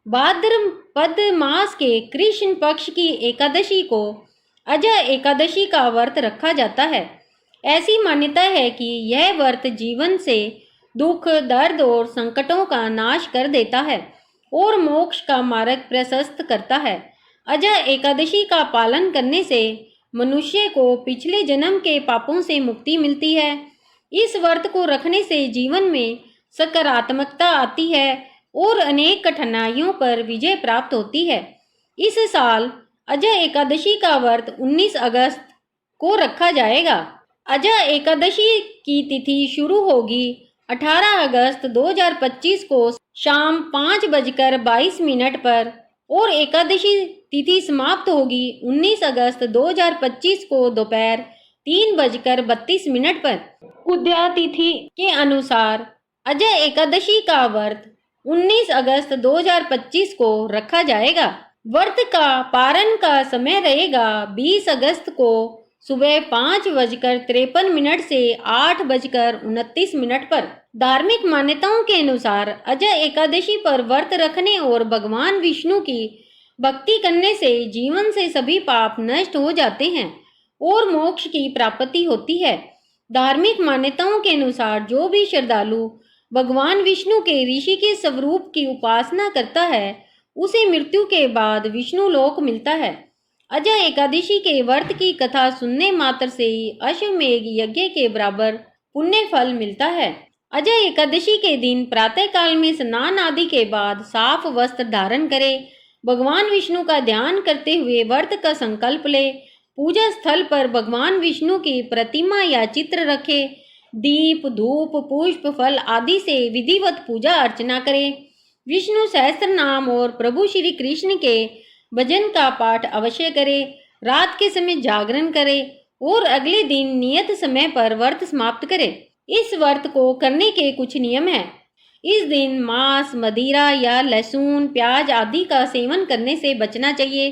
भाद्रपद मास के कृष्ण पक्ष की एकादशी को अजय एकादशी का व्रत रखा जाता है। ऐसी मान्यता है कि यह व्रत जीवन से दुख, दर्द और संकटों का नाश कर देता है और मोक्ष का मार्ग प्रशस्त करता है। अजय एकादशी का पालन करने से मनुष्य को पिछले जन्म के पापों से मुक्ति मिलती है। इस व्रत को रखने से जीवन में सकारात्मकता आती है और अनेक कठिनाइयों पर विजय प्राप्त होती है। इस साल अजय एकादशी का व्रत 19 अगस्त को रखा जाएगा। अजय एकादशी की तिथि शुरू होगी 18 अगस्त 2025 को शाम 5:22 पर और एकादशी तिथि समाप्त होगी 19 अगस्त 2025 को दोपहर 3:32 पर। उदया तिथि के अनुसार अजय एकादशी का व्रत 19 अगस्त 2025 को रखा जाएगा। व्रत का पारण का समय रहेगा 20 अगस्त को सुबह 5:53 से 8:29 पर। धार्मिक मान्यताओं के अनुसार अजय एकादशी पर व्रत रखने और भगवान विष्णु की भक्ति करने से जीवन से सभी पाप नष्ट हो जाते हैं और मोक्ष की प्राप्ति होती है। धार्मिक मान्यताओं के अनुसार जो भी श्रद्धालु भगवान विष्णु के ऋषि के स्वरूप की उपासना करता है उसे मृत्यु के बाद विष्णु लोक मिलता है। अजय एकादशी के व्रत की कथा सुनने मात्र से ही अश्वमेध यज्ञ के बराबर पुण्य फल मिलता है। अजय एकादशी के दिन प्रातः काल में स्नान आदि के बाद साफ वस्त्र धारण करें, भगवान विष्णु का ध्यान करते हुए व्रत का संकल्प ले, पूजा स्थल पर भगवान विष्णु की प्रतिमा या चित्र रखे, दीप, धूप, पुष्प, फल आदि से विधिवत पूजा अर्चना करें। विष्णु सहस्त्र नाम और प्रभु श्री कृष्ण के भजन का पाठ अवश्य करें। रात के समय जागरण करें और अगले दिन नियत समय पर व्रत समाप्त करें। इस व्रत को करने के कुछ नियम हैं। इस दिन मांस, मदिरा या लहसुन, प्याज आदि का सेवन करने से बचना चाहिए।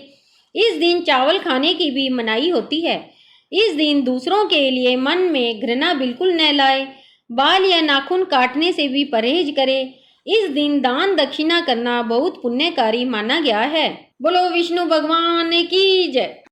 इस दिन चावल खाने की भी मनाही होती है। इस दिन दूसरों के लिए मन में घृणा बिल्कुल न लाए। बाल या नाखून काटने से भी परहेज करें। इस दिन दान दक्षिणा करना बहुत पुण्यकारी माना गया है। बोलो विष्णु भगवान की जय।